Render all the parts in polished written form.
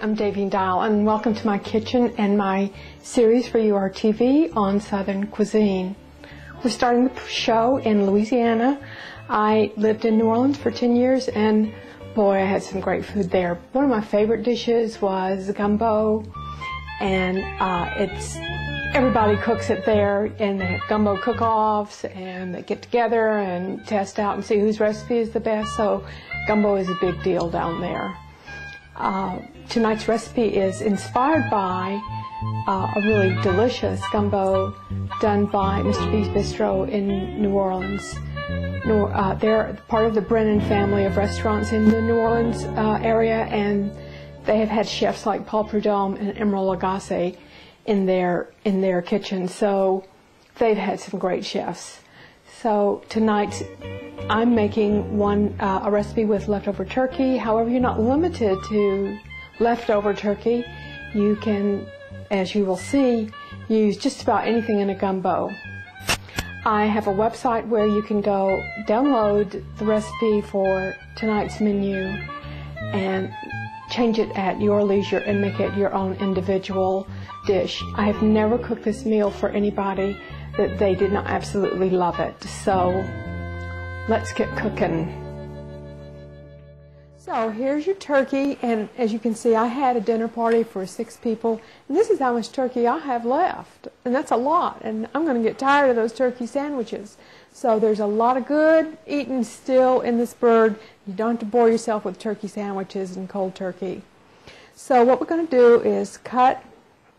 I'm Davyne Dial, and welcome to my kitchen and my series for URTV on Southern cuisine. We're starting the show in Louisiana. I lived in New Orleans for 10 years, and boy, I had some great food there. One of my favorite dishes was gumbo, and everybody cooks it there, and they have gumbo cook-offs, and they get together and test out and see whose recipe is the best, so gumbo is a big deal down there. Tonight's recipe is inspired by a really delicious gumbo done by Mr. B's Bistro in New Orleans. They're part of the Brennan family of restaurants in the New Orleans area, and they have had chefs like Paul Prudhomme and Emeril Lagasse in their kitchen, so they've had some great chefs. So tonight I'm making a recipe with leftover turkey. However, you're not limited to leftover turkey. You can, as you will see, use just about anything in a gumbo. I have a website where you can go download the recipe for tonight's menu and change it at your leisure and make it your own individual dish. I have never cooked this meal for anybody that they did not absolutely love it. So let's get cooking. So here's your turkey, and as you can see, I had a dinner party for 6 people, and this is how much turkey I have left, and that's a lot, and I'm going to get tired of those turkey sandwiches. So there's a lot of good eating still in this bird. You don't have to bore yourself with turkey sandwiches and cold turkey. So what we're going to do is cut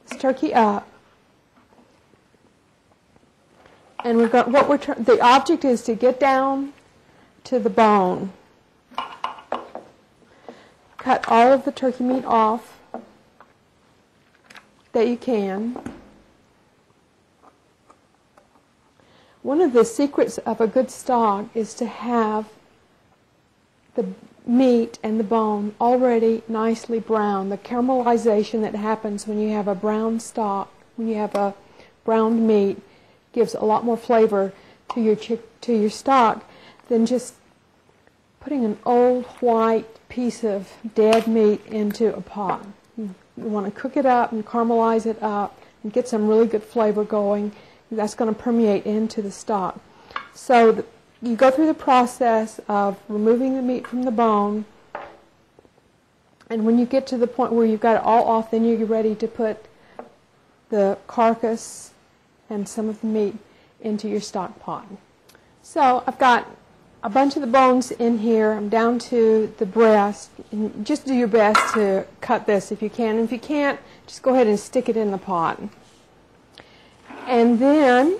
this turkey up, and the object is to get down to the bone. Cut all of the turkey meat off that you can. One of the secrets of a good stock is to have the meat and the bone already nicely browned. The caramelization that happens when you have a brown stock, when you have a browned meat, gives a lot more flavor to your stock than just putting an old white piece of dead meat into a pot. You want to cook it up and caramelize it up and get some really good flavor going. That's going to permeate into the stock. So you go through the process of removing the meat from the bone, and when you get to the point where you've got it all off, then you're ready to put the carcass and some of the meat into your stock pot. So I've got a bunch of the bones in here. I'm down to the breast. And just do your best to cut this if you can. And if you can't, just go ahead and stick it in the pot. And then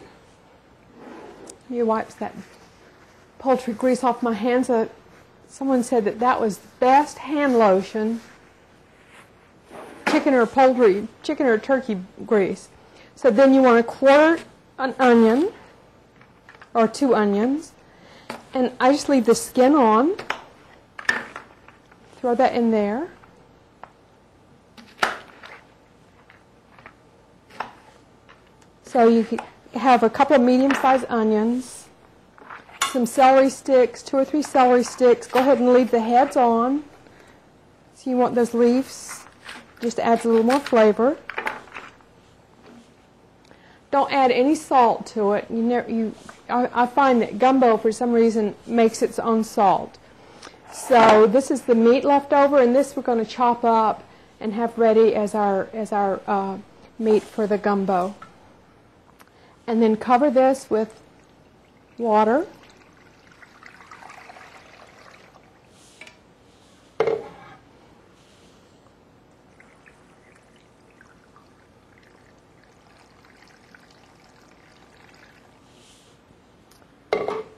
you wipe that poultry grease off my hands. Someone said that was the best hand lotion, chicken or turkey grease. So then you want to quarter an onion or 2 onions. And I just leave the skin on. Throw that in there. So you have a couple of medium-sized onions, some celery sticks, 2 or 3 celery sticks. Go ahead and leave the heads on. So you want those leaves, just adds a little more flavor. Don't add any salt to it. I find that gumbo, for some reason, makes its own salt. So this is the meat left over, and this we're going to chop up and have ready as our meat for the gumbo. And then cover this with water.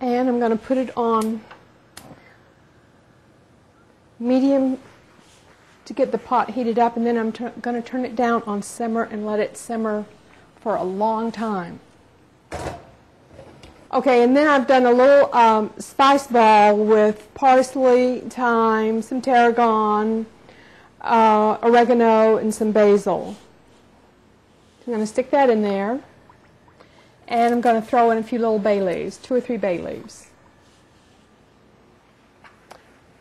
And I'm going to put it on medium to get the pot heated up, and then I'm going to turn it down on simmer and let it simmer for a long time. Okay, and then I've done a little spice ball with parsley, thyme, some tarragon, oregano, and some basil. So I'm going to stick that in there. And I'm going to throw in a few little bay leaves, 2 or 3 bay leaves.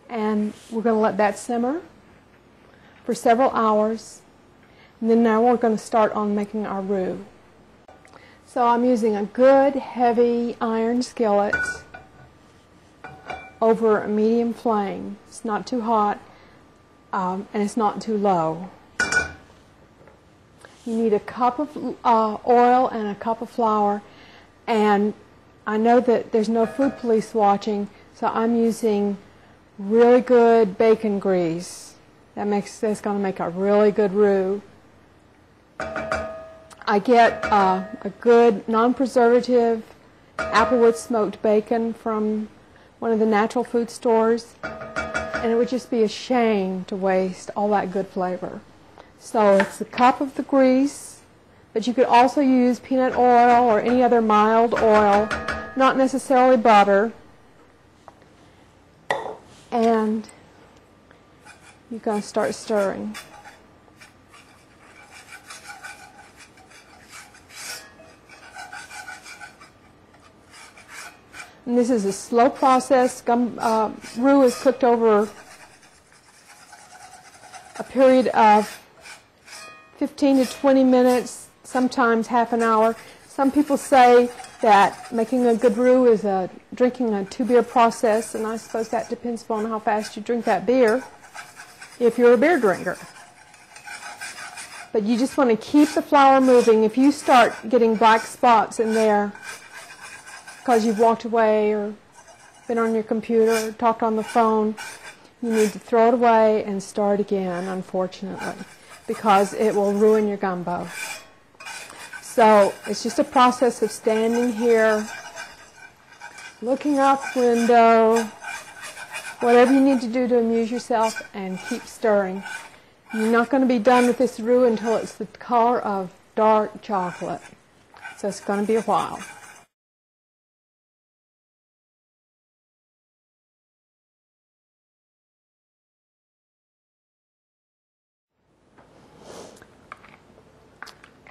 And we're going to let that simmer for several hours. And then now we're going to start on making our roux. So I'm using a good heavy iron skillet over a medium flame. It's not too hot and it's not too low. You need a cup of oil and a cup of flour, and I know that there's no food police watching, so I'm using really good bacon grease. That's going to make a really good roux. I get a good non-preservative applewood smoked bacon from one of the natural food stores, and it would just be a shame to waste all that good flavor. So it's a cup of the grease, but you could also use peanut oil or any other mild oil, not necessarily butter. And you're going to start stirring. And this is a slow process. Roux is cooked over a period of 15 to 20 minutes, sometimes half an hour. Some people say that making a good roux is drinking a 2-beer process, and I suppose that depends upon how fast you drink that beer, if you're a beer drinker. But you just want to keep the flour moving. If you start getting black spots in there because you've walked away or been on your computer or talked on the phone, you need to throw it away and start again, unfortunately, because it will ruin your gumbo. So it's just a process of standing here, looking out the window, whatever you need to do to amuse yourself, and keep stirring. You're not going to be done with this roux until it's the color of dark chocolate. So it's going to be a while.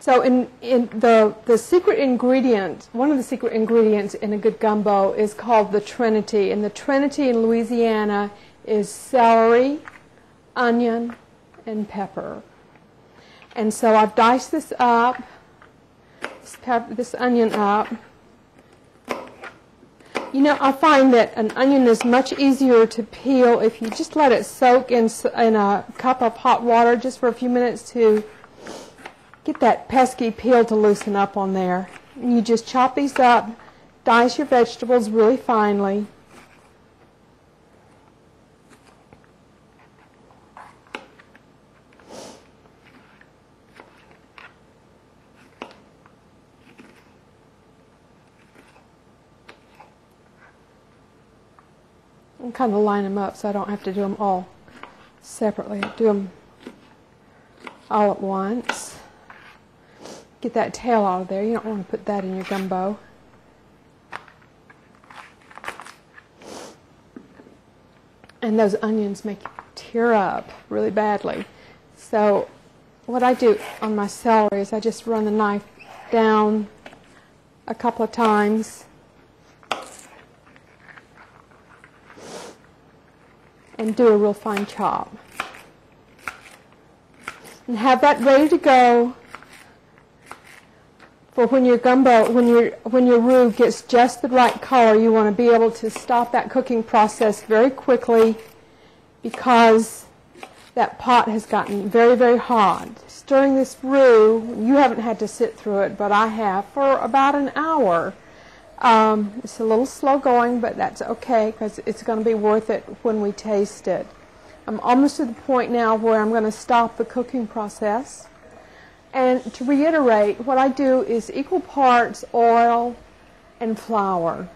So in the secret ingredient, one of the secret ingredients in a good gumbo is called the Trinity. And the Trinity in Louisiana is celery, onion, and pepper. And so I've diced this up, this onion up. You know, I find that an onion is much easier to peel if you just let it soak in a cup of hot water just for a few minutes to get that pesky peel to loosen up on there. And you just chop these up, dice your vegetables really finely. And kind of line them up so I don't have to do them all separately. Do them all at once. Get that tail out of there. You don't want to put that in your gumbo. And those onions make you tear up really badly. So what I do on my celery is I just run the knife down a couple of times and do a real fine chop. And have that ready to go for when your gumbo, when your roux gets just the right color. You want to be able to stop that cooking process very quickly because that pot has gotten very, very hot. Stirring this roux, you haven't had to sit through it, but I have for about an hour. It's a little slow going, but that's okay because it's going to be worth it when we taste it. I'm almost to the point now where I'm going to stop the cooking process. And to reiterate, what I do is equal parts oil and flour.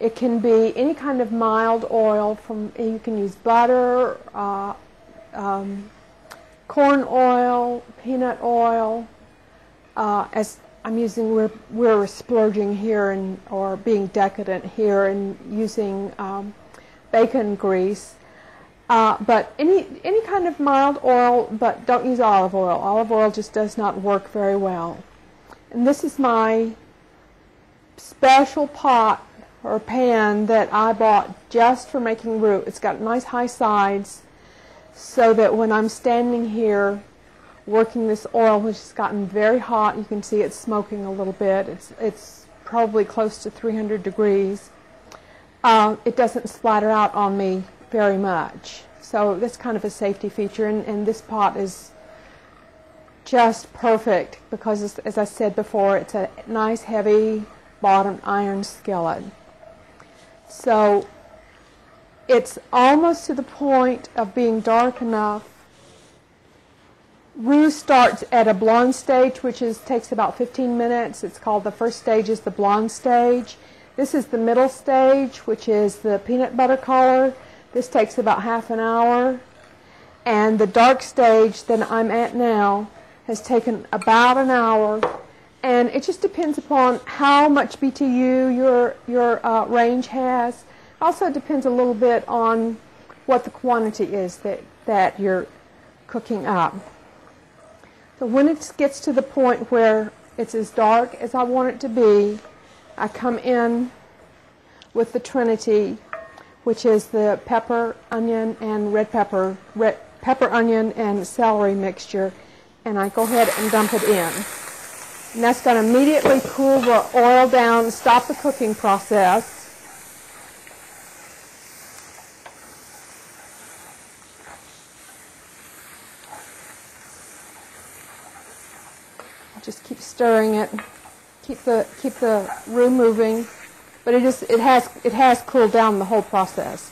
It can be any kind of mild oil. You can use butter, corn oil, peanut oil. As I'm using, we're splurging here or being decadent here and using bacon grease. But any kind of mild oil, but don't use olive oil. Olive oil just does not work very well. And this is my special pot or pan that I bought just for making roux. It's got nice high sides. so that when I'm standing here working this oil, which has gotten very hot, you can see it's smoking a little bit. It's probably close to 300 degrees. It doesn't splatter out on me very much. So that's kind of a safety feature, and this pot is just perfect because, as I said before, it's a nice heavy bottomed iron skillet. So it's almost to the point of being dark enough. Roux starts at a blonde stage, which takes about 15 minutes. It's called, the first stage is the blonde stage. This is the middle stage, which is the peanut butter color. This takes about half an hour. And the dark stage that I'm at now has taken about an hour. And it just depends upon how much BTU your range has. Also depends a little bit on what the quantity is that you're cooking up. So when it gets to the point where it's as dark as I want it to be, I come in with the Trinity, which is the pepper, onion, and pepper, onion, and celery mixture, and I go ahead and dump it in. And that's going to immediately cool the oil down, stop the cooking process. Just keep stirring it, keep the roux moving, but it has cooled down the whole process.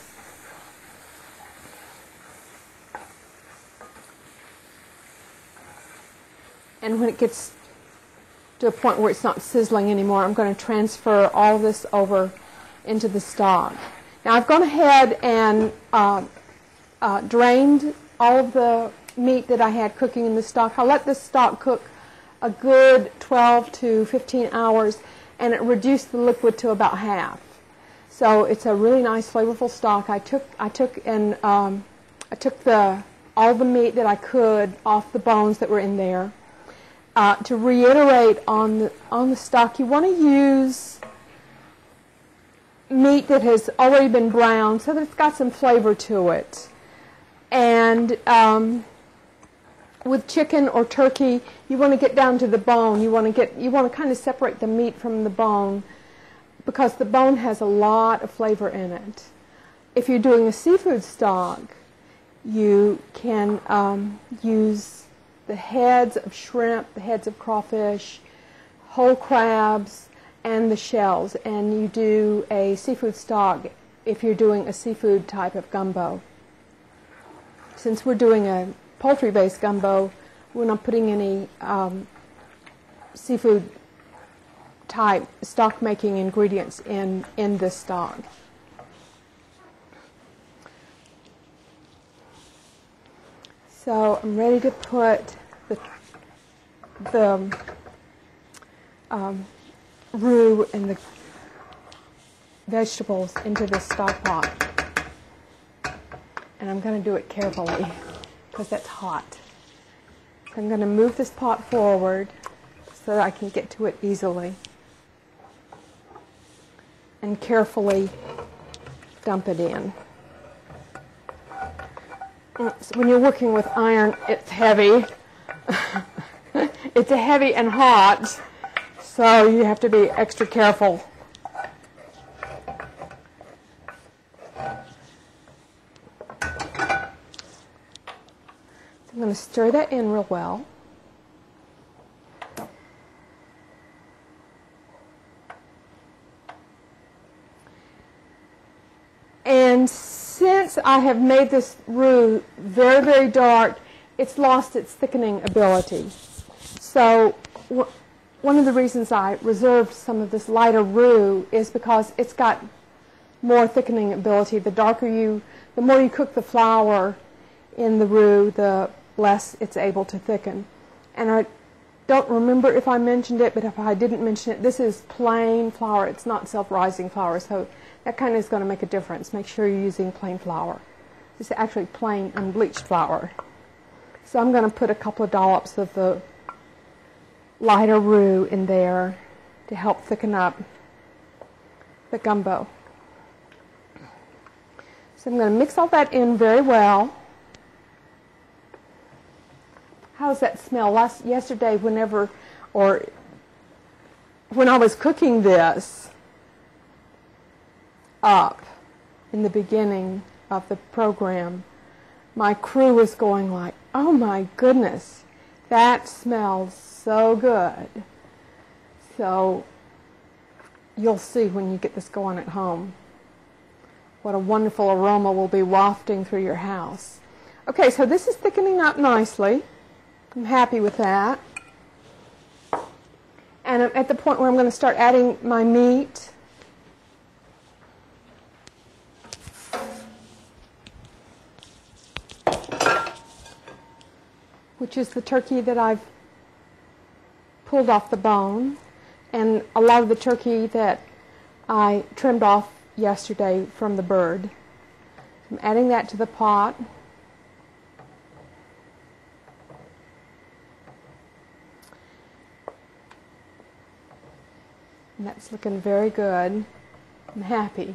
And when it gets to a point where it's not sizzling anymore, I'm going to transfer all of this over into the stock. Now I've gone ahead and drained all of the meat that I had cooking in the stock. I let this stock cook a good 12 to 15 hours, and it reduced the liquid to about half. So it's a really nice, flavorful stock. I took all the meat that I could off the bones that were in there. To reiterate on the stock, you want to use meat that has already been browned so that it's got some flavor to it. And with chicken or turkey, you want to get down to the bone. You want to kind of separate the meat from the bone because the bone has a lot of flavor in it. If you're doing a seafood stock, you can use the heads of shrimp, the heads of crawfish, whole crabs, and the shells, and you do a seafood stock if you're doing a seafood type of gumbo. Since we're doing a poultry-based gumbo, we're not putting any seafood type stock making ingredients in this stock. So I'm ready to put the roux and the vegetables into this stock pot. And I'm going to do it carefully because that's hot. So I'm going to move this pot forward so that I can get to it easily. And carefully dump it in. When you're working with iron, it's heavy. It's heavy and hot, so you have to be extra careful. So I'm going to stir that in real well. And since I have made this roux very, very dark, it's lost its thickening ability. So one of the reasons I reserved some of this lighter roux is because it's got more thickening ability. The more you cook the flour in the roux, the less it's able to thicken. And I don't remember if I mentioned it, but if I didn't mention it, this is plain flour. It's not self-rising flour, so that kind of is going to make a difference. Make sure you're using plain flour. This is actually plain unbleached flour. So I'm going to put a couple of dollops of the lighter roux in there to help thicken up the gumbo. So I'm going to mix all that in very well. how's that smell? Yesterday, when I was cooking this up in the beginning of the program, my crew was going like, oh my goodness, that smells so good. So you'll see when you get this going at home what a wonderful aroma will be wafting through your house. Okay, so this is thickening up nicely. I'm happy with that. And I'm at the point where I'm going to start adding my meat. Which is the turkey that I've pulled off the bone, and a lot of the turkey that I trimmed off yesterday from the bird. I'm adding that to the pot. And that's looking very good. I'm happy.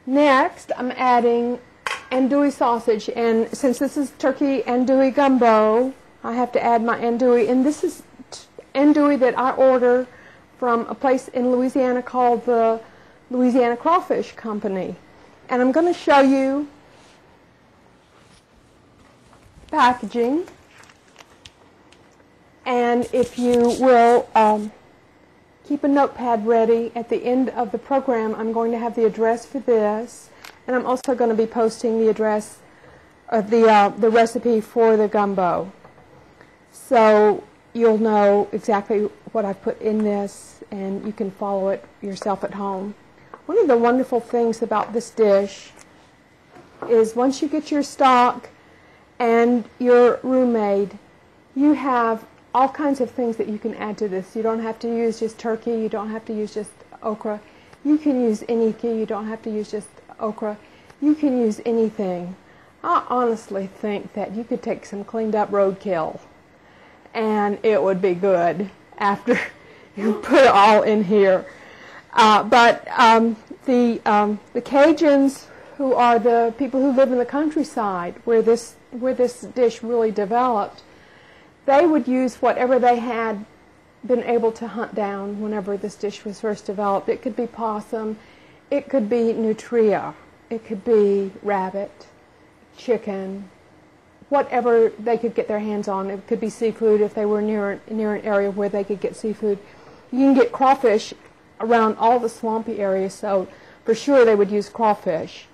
Next, I'm adding andouille sausage, and since this is turkey andouille gumbo, I have to add my andouille, and this is andouille that I order from a place in Louisiana called the Louisiana Crawfish Company. And I'm going to show you packaging, and if you will keep a notepad ready, at the end of the program I'm going to have the address for this, and I'm also going to be posting the address of the recipe for the gumbo, so you'll know exactly what I've put in this and you can follow it yourself at home. One of the wonderful things about this dish is once you get your stock and your roux made, you have all kinds of things that you can add to this. You don't have to use just turkey, you don't have to use just okra. You can use iniki, you don't have to use just okra. You can use anything. I honestly think that you could take some cleaned up roadkill and it would be good after you put it all in here. But the Cajuns, who are the people who live in the countryside where this dish really developed, they would use whatever they had been able to hunt down whenever this dish was first developed. It could be possum, it could be nutria, it could be rabbit, chicken, whatever they could get their hands on. It could be seafood if they were near an area where they could get seafood. You can get crawfish around all the swampy areas, so for sure they would use crawfish.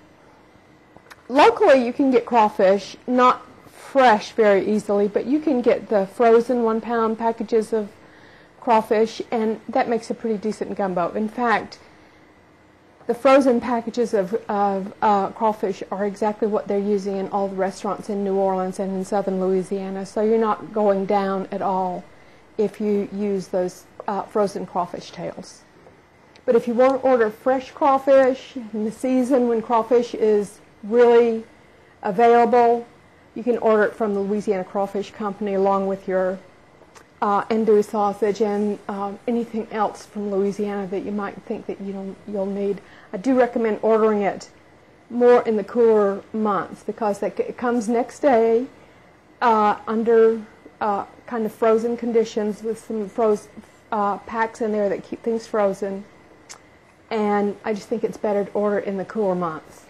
Locally you can get crawfish, not fresh very easily, but you can get the frozen 1 pound packages of crawfish, and that makes a pretty decent gumbo. In fact, the frozen packages of crawfish are exactly what they're using in all the restaurants in New Orleans and in southern Louisiana, so you're not going down at all if you use those frozen crawfish tails. But if you want to order fresh crawfish in the season when crawfish is really available, you can order it from the Louisiana Crawfish Company along with your andouille sausage and anything else from Louisiana that you might think that you'll need. I do recommend ordering it more in the cooler months because it comes next day under kind of frozen conditions with some packs in there that keep things frozen, and I just think it's better to order in the cooler months.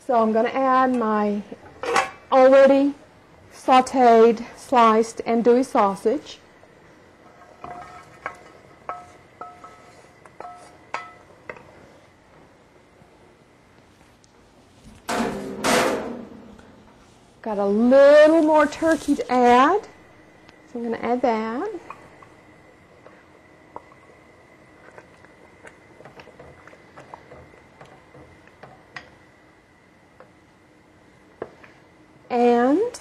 So I'm going to add my already sautéed, sliced andouille sausage. Got a little more turkey to add, so I'm going to add that. And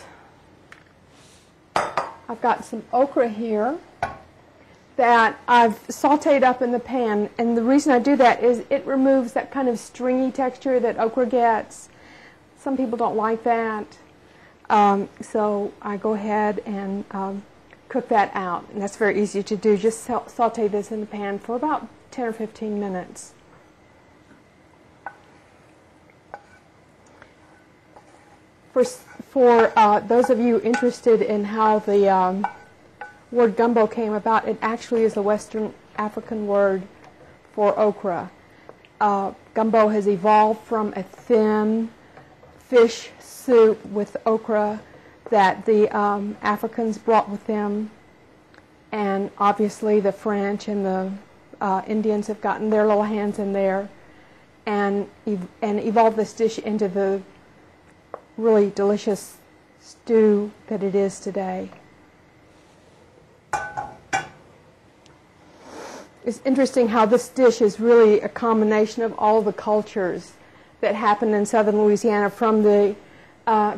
I've got some okra here that I've sauteed up in the pan, and the reason I do that is it removes that kind of stringy texture that okra gets. Some people don't like that, so I go ahead and cook that out, and that's very easy to do. Just saute this in the pan for about 10 or 15 minutes. For those of you interested in how the word gumbo came about, it actually is a Western African word for okra. Gumbo has evolved from a thin fish soup with okra that the Africans brought with them, and obviously the French and the Indians have gotten their little hands in there and evolved this dish into the really delicious stew that it is today. It's interesting how this dish is really a combination of all the cultures that happened in southern Louisiana, from the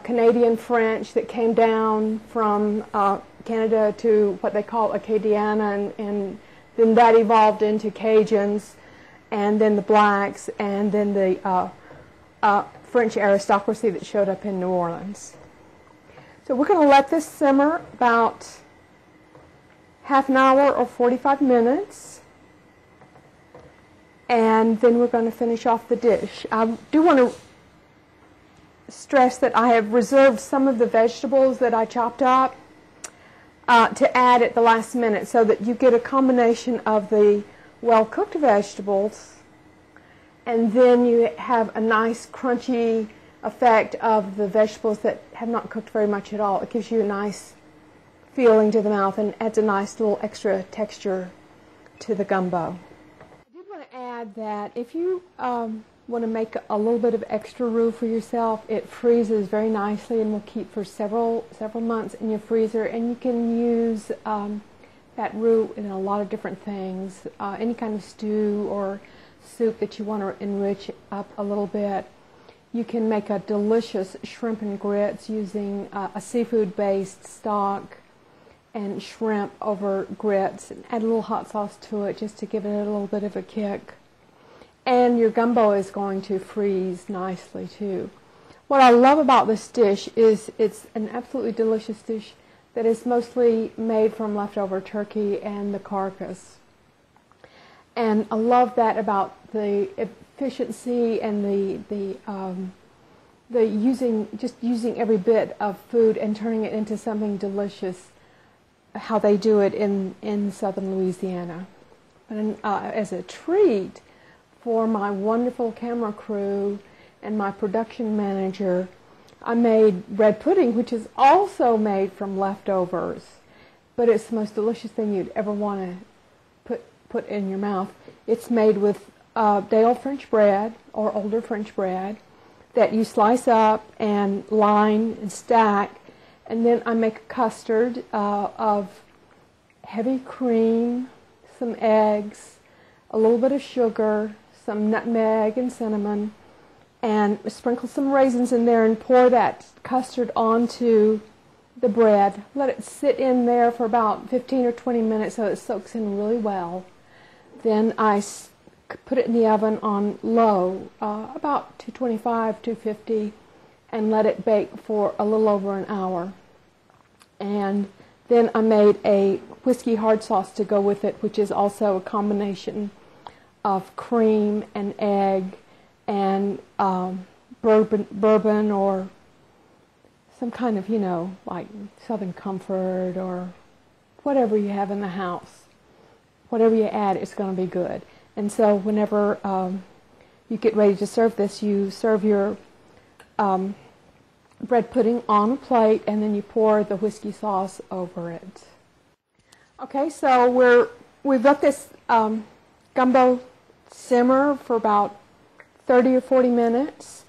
Canadian French that came down from Canada to what they call Acadiana, and then that evolved into Cajuns, and then the blacks, and then the French aristocracy that showed up in New Orleans. So we're going to let this simmer about half an hour or 45 minutes, and then we're going to finish off the dish. I do want to stress that I have reserved some of the vegetables that I chopped up to add at the last minute, so that you get a combination of the well-cooked vegetables, and then you have a nice crunchy effect of the vegetables that have not cooked very much at all. It gives you a nice feeling to the mouth and adds a nice little extra texture to the gumbo. I did want to add that if you want to make a little bit of extra roux for yourself, it freezes very nicely and will keep for several months in your freezer, and you can use that roux in a lot of different things, any kind of stew or soup that you want to enrich up a little bit. You can make a delicious shrimp and grits using a seafood-based stock and shrimp over grits, and add a little hot sauce to it just to give it a little bit of a kick. And your gumbo is going to freeze nicely too. What I love about this dish is it's an absolutely delicious dish that is mostly made from leftover turkey and the carcass. And I love that about the efficiency and the using every bit of food and turning it into something delicious, how they do it in southern Louisiana. And as a treat for my wonderful camera crew and my production manager, I made bread pudding, which is also made from leftovers, but it's the most delicious thing you'd ever want to put in your mouth. It's made with day-old French bread or older French bread that you slice up and line and stack, and then I make a custard of heavy cream, some eggs, a little bit of sugar, some nutmeg and cinnamon, and sprinkle some raisins in there and pour that custard onto the bread. Let it sit in there for about 15 or 20 minutes so it soaks in really well. Then I put it in the oven on low, about 225, 250, and let it bake for a little over an hour. And then I made a whiskey hard sauce to go with it, which is also a combination of cream and egg and bourbon or some kind of, like Southern Comfort or whatever you have in the house. Whatever you add, it's going to be good. And so whenever you get ready to serve this, you serve your bread pudding on a plate, and then you pour the whiskey sauce over it. Okay, so we've let this gumbo simmer for about 30 or 40 minutes,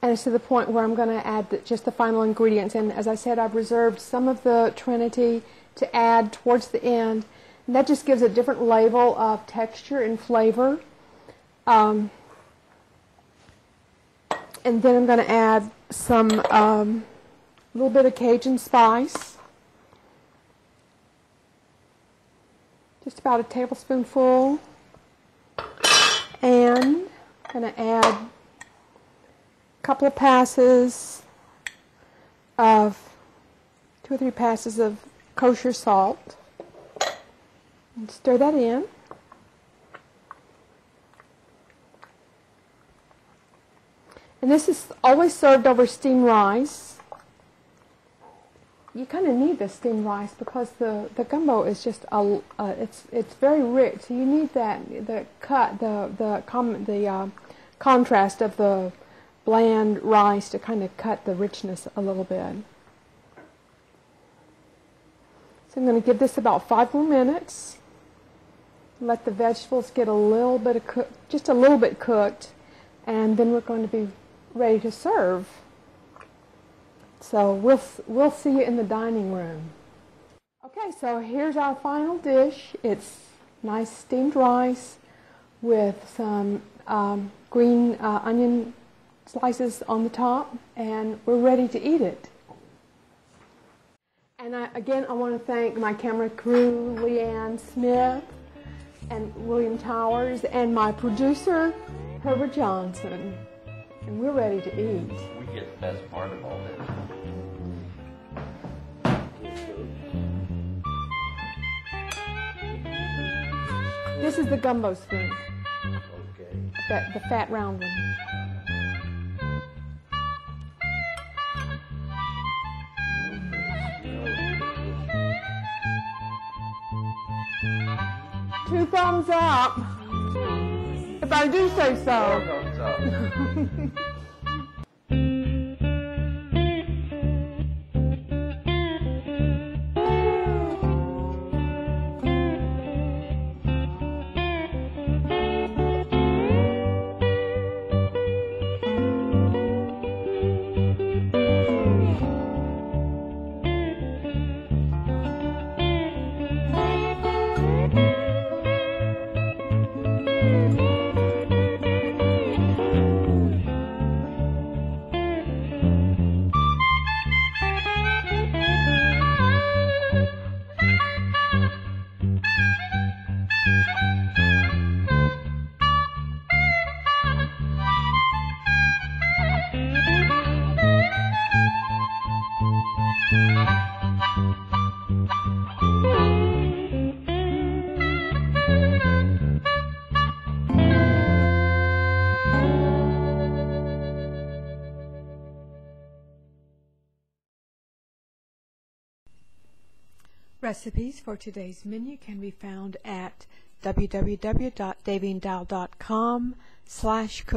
and it's to the point where I'm going to add just the final ingredients. And as I said, I've reserved some of the Trinity to add towards the end. And that just gives a different level of texture and flavor. And then I'm going to add some little bit of Cajun spice, just about a tablespoonful, and I'm going to add a couple of passes of 2 or 3 passes of kosher salt. And stir that in. And this is always served over steamed rice. you kind of need the steamed rice because the gumbo is just it's very rich. So you need the contrast of the bland rice to kind of cut the richness a little bit. So I'm going to give this about 5 more minutes. Let the vegetables get a little bit of just a little bit cooked, and then we're going to be ready to serve. So we'll see you in the dining room. Okay, so here's our final dish. It's nice steamed rice with some green onion slices on the top, and we're ready to eat it. And again, I want to thank my camera crew, Leanne Smith and William Towers, and my producer, Herbert Johnson. And we're ready to eat. We get the best part of all this. This is the gumbo spoon. Okay. The fat round one. Two thumbs up, if I do say so. Thumbs up. Recipes for today's menu can be found at www.davynedial.com/cook.